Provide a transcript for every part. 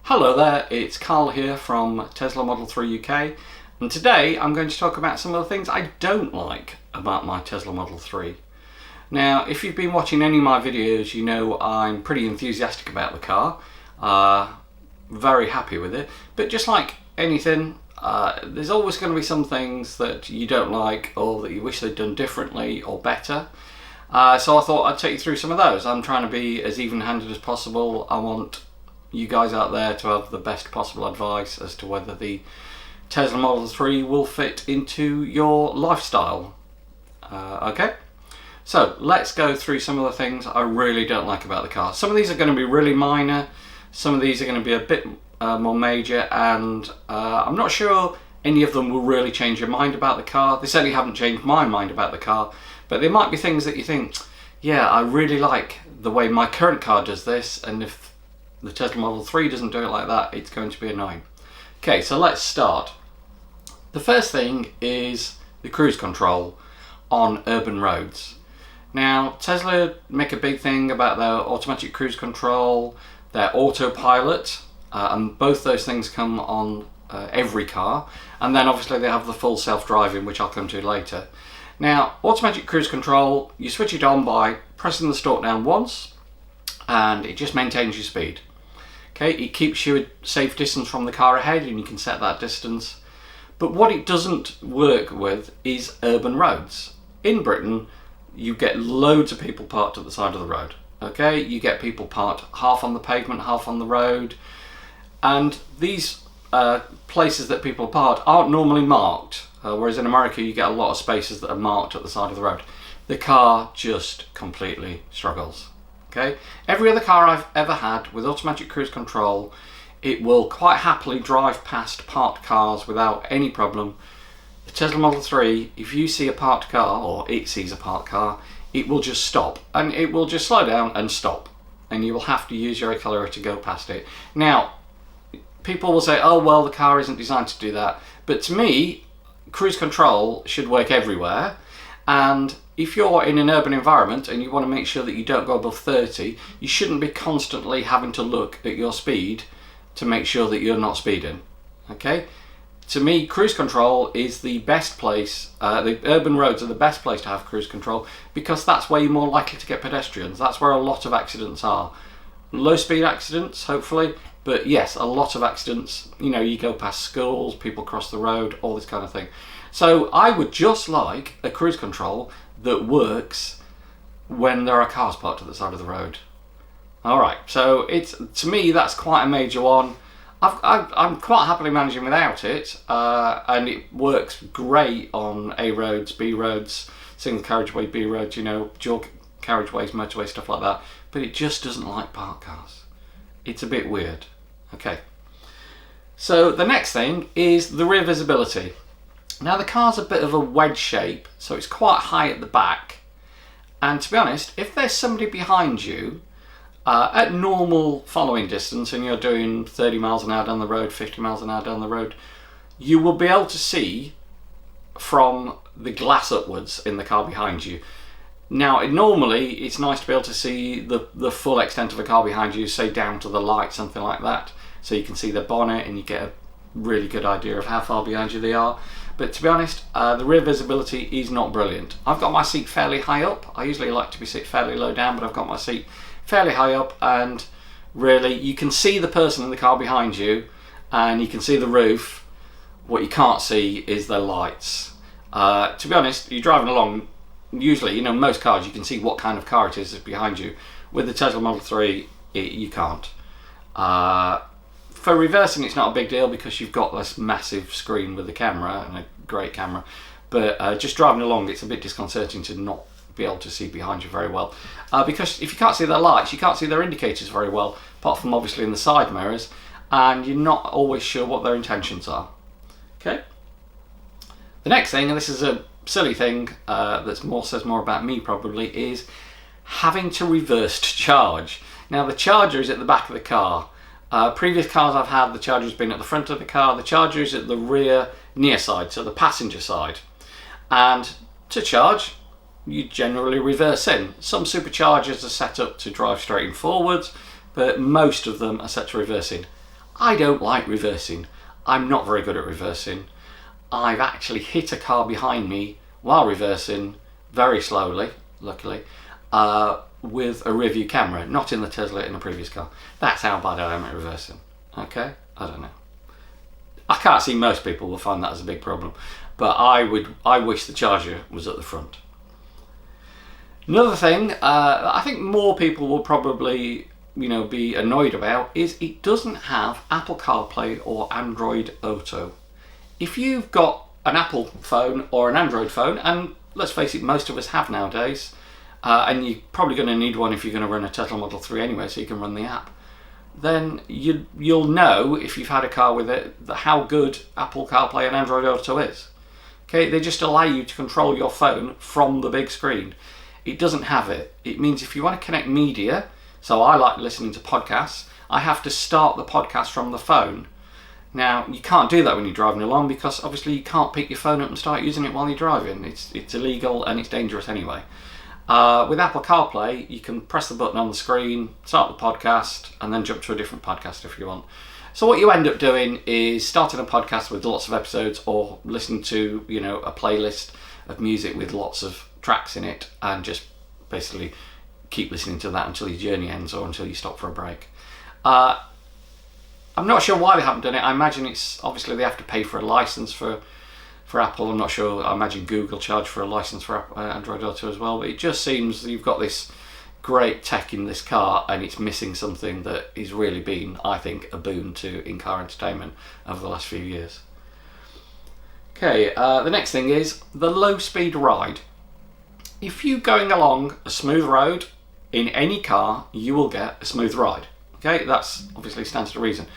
Hello there, it's Carl here from Tesla Model 3 UK, and today I'm going to talk about some of the things I don't like about my Tesla Model 3. Now, if you've been watching any of my videos, you know I'm pretty enthusiastic about the car, very happy with it, but just like anything, there's always going to be some things that you don't like or that you wish they'd done differently or better. So I thought I'd take you through some of those. I'm trying to be as even-handed as possible. I want you guys out there to have the best possible advice as to whether the Tesla Model 3 will fit into your lifestyle. Okay, so let's go through some of the things I really don't like about the car. Some of these are going to be really minor, some of these are going to be a bit more major, and I'm not sure any of them will really change your mind about the car. They certainly haven't changed my mind about the car, but there might be things that you think, yeah, I really like the way my current car does this, and if the Tesla Model 3 doesn't do it like that, it's going to be annoying. Okay, so let's start. The first thing is the cruise control on urban roads. Now, Tesla make a big thing about their automatic cruise control, their Autopilot, and both those things come on every car. And then obviously they have the full self-driving, which I'll come to later. Now, automatic cruise control, you switch it on by pressing the stalk down once, and it just maintains your speed. Okay, it keeps you a safe distance from the car ahead, and you can set that distance. But what it doesn't work with is urban roads. In Britain, you get loads of people parked at the side of the road. Okay, you get people parked half on the pavement, half on the road. And these places that people park aren't normally marked, whereas in America you get a lot of spaces that are marked at the side of the road. The car just completely struggles. Okay. Every other car I've ever had with automatic cruise control, it will quite happily drive past parked cars without any problem. The Tesla Model 3, if you see a parked car, or it sees a parked car, it will just stop, and it will just slow down and stop, and you will have to use your accelerator to go past it. Now, people will say, oh well, the car isn't designed to do that, but to me, cruise control should work everywhere. And if you're in an urban environment and you want to make sure that you don't go above 30, you shouldn't be constantly having to look at your speed to make sure that you're not speeding. Okay? To me, cruise control is the best place, the urban roads are the best place to have cruise control, because that's where you're more likely to get pedestrians. That's where a lot of accidents are. Low speed accidents, hopefully, but yes, a lot of accidents. You know, you go past schools, people cross the road, all this kind of thing. So I would just like a cruise control that works when there are cars parked at the side of the road. Alright, so it's, to me, that's quite a major one. I'm quite happily managing without it, and it works great on A roads, B roads, single carriageway, B roads, you know, dual carriageways, motorways, stuff like that. But it just doesn't like parked cars. It's a bit weird. Okay. So the next thing is the rear visibility. Now the car's a bit of a wedge shape, so it's quite high at the back, and to be honest, if there's somebody behind you at normal following distance and you're doing 30 miles an hour down the road, 50 miles an hour down the road, you will be able to see from the glass upwards in the car behind you. Now normally it's nice to be able to see the full extent of a car behind you, say down to the light, something like that, so you can see the bonnet and you get a really good idea of how far behind you they are. But to be honest, the rear visibility is not brilliant. I've got my seat fairly high up. I usually like to be sit fairly low down, but I've got my seat fairly high up, and really you can see the person in the car behind you and you can see the roof. What you can't see is the lights. To be honest, you're driving along, usually, you know, most cars you can see what kind of car it is that's behind you. With the Tesla Model 3, you can't. For reversing, it's not a big deal because you've got this massive screen with the camera, and a great camera, but just driving along, it's a bit disconcerting to not be able to see behind you very well, because if you can't see their lights, you can't see their indicators very well, apart from obviously in the side mirrors, and you're not always sure what their intentions are. Okay. The next thing, and this is a silly thing that says more about me probably, is having to reverse to charge. Now the charger is at the back of the car. Previous cars I've had, the charger's been at the front of the car. The charger is at the rear near side, so the passenger side. And to charge, you generally reverse in. Some superchargers are set up to drive straight and forwards, but most of them are set to reverse in. I don't like reversing. I'm not very good at reversing. I've actually hit a car behind me while reversing, very slowly, luckily, with a rear view camera, not in the Tesla, in a previous car. That's how bad I am at reversing. Okay? I don't know. I can't see most people will find that as a big problem, but I wish the charger was at the front. Another thing I think more people will probably be annoyed about is it doesn't have Apple CarPlay or Android Auto. If you've got an Apple phone or an Android phone, and let's face it, most of us have nowadays, and you're probably going to need one if you're going to run a Tesla Model 3 anyway, so you can run the app, then you'll know, if you've had a car with it, how good Apple CarPlay and Android Auto is. Okay, they just allow you to control your phone from the big screen. It doesn't have it. It means if you want to connect media, so I like listening to podcasts, I have to start the podcast from the phone. Now, you can't do that when you're driving along because obviously you can't pick your phone up and start using it while you're driving. It's illegal and it's dangerous anyway. With Apple CarPlay, you can press the button on the screen, start the podcast, and then jump to a different podcast if you want. So what you end up doing is starting a podcast with lots of episodes, or listening to a playlist of music with lots of tracks in it, and just basically keep listening to that until your journey ends or until you stop for a break. I'm not sure why they haven't done it. I imagine it's obviously they have to pay for a license for Apple. I'm not sure. I imagine Google charge for a license for Android Auto as well. But it just seems you've got this great tech in this car and it's missing something that has really been, I think, a boon to in-car entertainment over the last few years. Okay, the next thing is the low-speed ride. If you're going along a smooth road in any car, you will get a smooth ride. Okay, that's obviously stands to reason.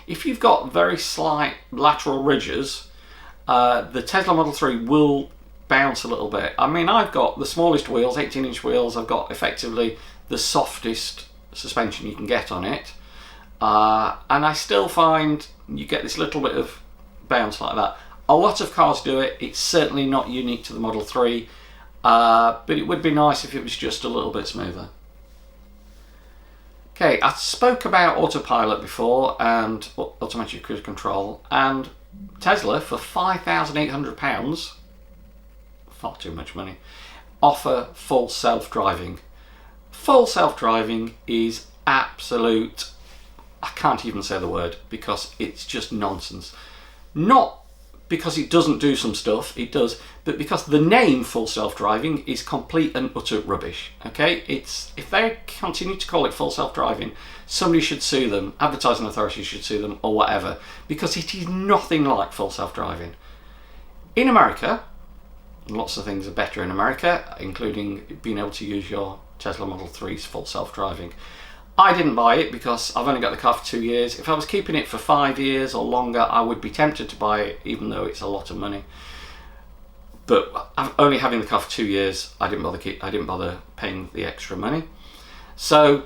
If you've got very slight lateral ridges, the Tesla Model 3 will bounce a little bit. I mean, I've got the smallest wheels, 18-inch wheels. I've got effectively the softest suspension you can get on it. And I still find you get this little bit of bounce like that. A lot of cars do it. It's certainly not unique to the Model 3, but it would be nice if it was just a little bit smoother. Okay, I spoke about Autopilot before and automatic cruise control, and Tesla for £5,800, far too much money, offer full self-driving. Full self-driving is absolute, I can't even say the word because it's just nonsense. Not because it doesn't do some stuff, it does, but because the name full self-driving is complete and utter rubbish. Okay, if they continue to call it full self-driving, somebody should sue them, advertising authorities should sue them or whatever, because it is nothing like full self-driving. In America, lots of things are better in America, including being able to use your Tesla Model 3's full self-driving. I didn't buy it because I've only got the car for 2 years. If I was keeping it for 5 years or longer, I would be tempted to buy it, even though it's a lot of money. But only having the car for 2 years, I didn't bother paying the extra money. So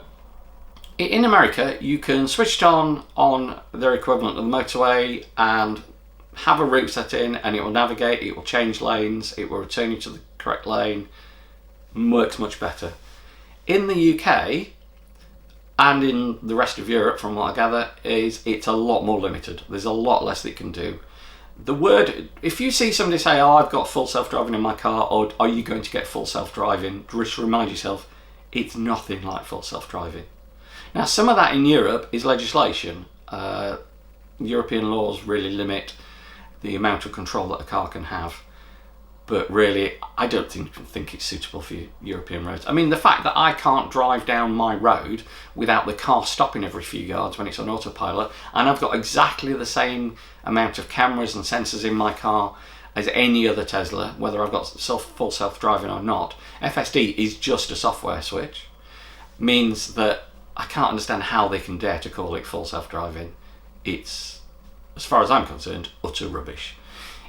in America, you can switch it on their equivalent of the motorway and have a route set in, and it will navigate, it will change lanes, it will return you to the correct lane. Works much better. In the UK, and in the rest of Europe, from what I gather, it's a lot more limited. There's a lot less that it can do. If you see somebody say, "Oh, I've got full self-driving in my car," or "Are you going to get full self-driving?" just remind yourself, it's nothing like full self-driving. Now, some of that in Europe is legislation. European laws really limit the amount of control that a car can have. But really, I don't think it's suitable for European roads. I mean, the fact that I can't drive down my road without the car stopping every few yards when it's on autopilot, and I've got exactly the same amount of cameras and sensors in my car as any other Tesla, whether I've got full self-driving or not. FSD is just a software switch. Means that I can't understand how they can dare to call it full self-driving. It's, as far as I'm concerned, utter rubbish.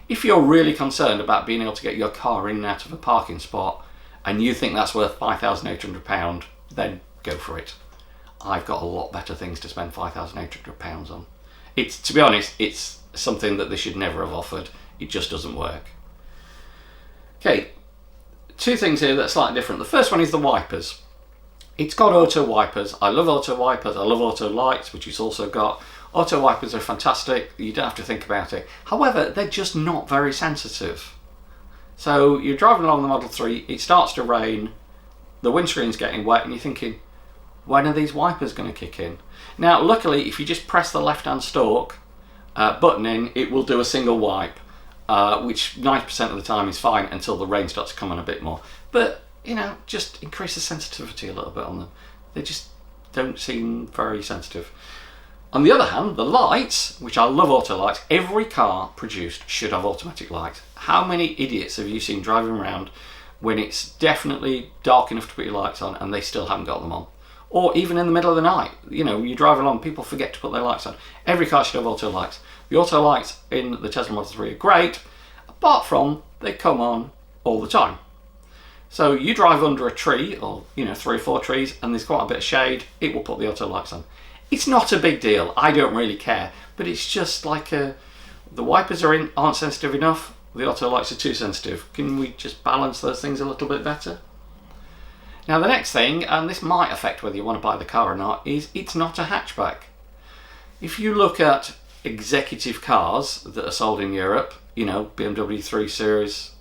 If you're really concerned about being able to get your car in and out of a parking spot and you think that's worth £5,800, then go for it. I've got a lot better things to spend £5,800 on. To be honest, it's something that they should never have offered. It just doesn't work. Okay, two things here that are slightly different. The first one is the wipers. It's got auto wipers. I love auto wipers. I love auto lights, which it's also got. Auto wipers are fantastic, you don't have to think about it. However, they're just not very sensitive. So you're driving along the Model 3, it starts to rain, the windscreen's getting wet, and you're thinking, when are these wipers going to kick in? Now, luckily, if you just press the left-hand stalk button in, it will do a single wipe, which 90% of the time is fine until the rain starts to come on a bit more. But, you know, just increase the sensitivity a little bit on them. They just don't seem very sensitive. On the other hand, the lights, which I love auto lights, every car produced should have automatic lights. How many idiots have you seen driving around when it's definitely dark enough to put your lights on and they still haven't got them on? Or even in the middle of the night, you know, you drive along, people forget to put their lights on. Every car should have auto lights. The auto lights in the Tesla Model 3 are great, apart from they come on all the time. So you drive under a tree, or, you know, 3 or 4 trees, and there's quite a bit of shade, it will put the auto lights on. It's not a big deal, I don't really care, but it's just like the wipers aren't sensitive enough, the auto lights are too sensitive. Can we just balance those things a little bit better? Now the next thing, and this might affect whether you want to buy the car or not, is it's not a hatchback. If you look at executive cars that are sold in Europe, you know, BMW 3 Series,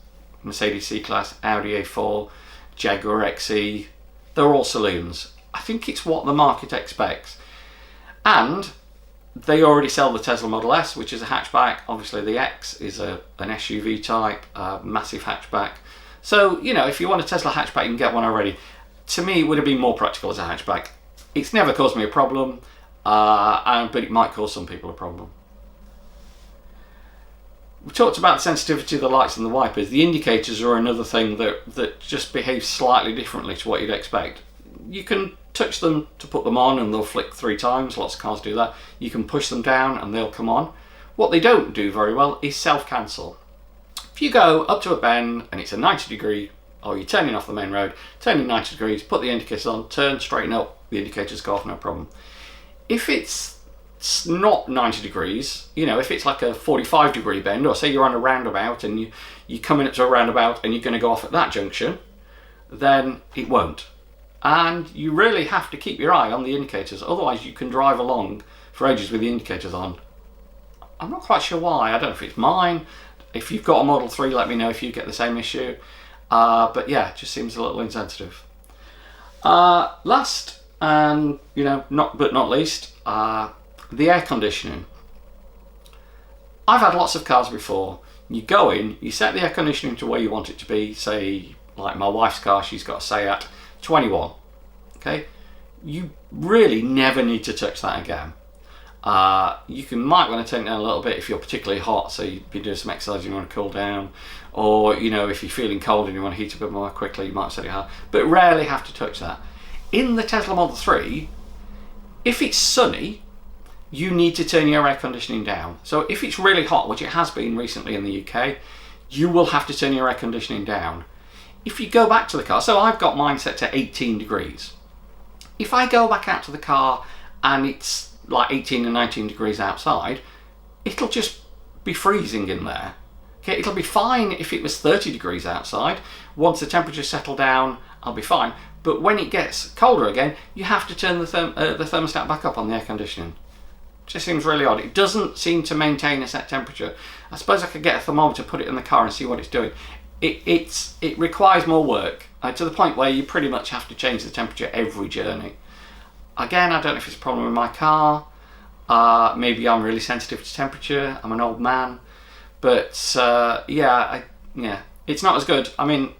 Mercedes C-Class, Audi A4, Jaguar XE, they're all saloons. I think it's what the market expects. And they already sell the Tesla Model S, which is a hatchback. Obviously the X is an SUV type, massive hatchback. So, you know, if you want a Tesla hatchback, you can get one already. To me, it would have been more practical as a hatchback. It's never caused me a problem, but it might cause some people a problem. We talked about the sensitivity of the lights and the wipers. The indicators are another thing that just behaves slightly differently to what you'd expect. You can touch them to put them on and they'll flick 3 times. Lots of cars do that. You can push them down and they'll come on. What they don't do very well is self-cancel. If you go up to a bend and it's a 90 degree, or you're turning off the main road, turning 90 degrees, put the indicators on, turn, straighten up, the indicators go off, no problem. If it's not 90 degrees, you know, if it's like a 45 degree bend, or say you're on a roundabout and you're coming up to a roundabout and you're going to go off at that junction, then it won't. And you really have to keep your eye on the indicators, otherwise you can drive along for ages with the indicators on. I'm not quite sure why, I don't know if it's mine. If you've got a Model 3, let me know if you get the same issue. But yeah, it just seems a little insensitive. Last, and you know, not least, the air conditioning. I've had lots of cars before. You go in, you set the air conditioning to where you want it to be. Say, like my wife's car, she's got a Seat 21. Okay, you really never need to touch that again. You might want to turn it down a little bit if you're particularly hot, so you've been doing some exercise and you want to cool down, or you know, if you're feeling cold and you want to heat a bit more quickly, you might set it high, but rarely have to touch that. In the Tesla Model 3, if it's sunny, you need to turn your air conditioning down. So if it's really hot, which it has been recently in the UK, you will have to turn your air conditioning down. If you go back to the car, so I've got mine set to 18 degrees. If I go back out to the car and it's like 18 and 19 degrees outside, it'll just be freezing in there. Okay, it'll be fine if it was 30 degrees outside. Once the temperature settle down, I'll be fine. But when it gets colder again, you have to turn the thermostat back up on the air conditioning. It just seems really odd. It doesn't seem to maintain a set temperature. I suppose I could get a thermometer, put it in the car and see what it's doing. It requires more work, to the point where you pretty much have to change the temperature every journey. Again, I don't know if it's a problem with my car. Maybe I'm really sensitive to temperature. I'm an old man. But yeah, it's not as good. I mean,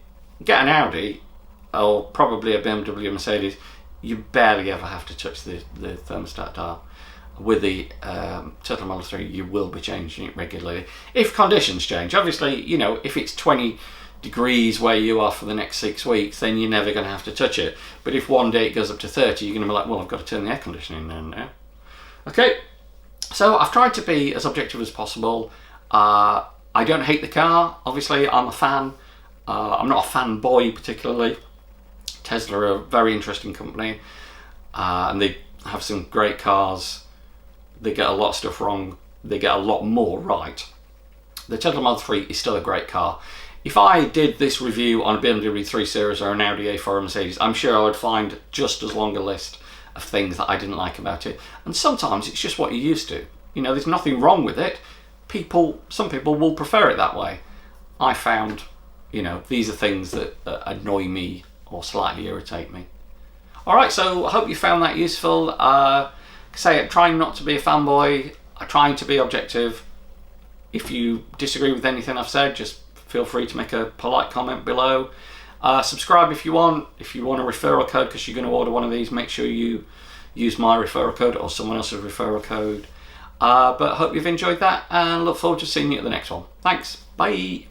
get an Audi or probably a BMW, Mercedes, you barely ever have to touch the thermostat dial. With the Tesla Model 3, you will be changing it regularly. If conditions change, obviously, you know, if it's 20 degrees where you are for the next 6 weeks, then you're never going to have to touch it. But if one day it goes up to 30, you're going to be like, well, I've got to turn the air conditioning on now. Okay, so I've tried to be as objective as possible. I don't hate the car. Obviously, I'm a fan. I'm not a fanboy particularly. Tesla are a very interesting company, and they have some great cars. They get a lot of stuff wrong. They get a lot more right. The Tesla Model 3 is still a great car. If I did this review on a BMW 3 Series or an Audi A4 or Mercedes, I'm sure I would find just as long a list of things that I didn't like about it. And sometimes it's just what you're used to. You know, there's nothing wrong with it. Some people will prefer it that way. I found, you know, these are things that annoy me or slightly irritate me. Alright, so I hope you found that useful. I'm trying not to be a fanboy. I'm trying to be objective. If you disagree with anything I've said, just feel free to make a polite comment below. Subscribe if you want. If you want a referral code because you're going to order one of these, make sure you use my referral code or someone else's referral code. But I hope you've enjoyed that and look forward to seeing you at the next one. Thanks. Bye.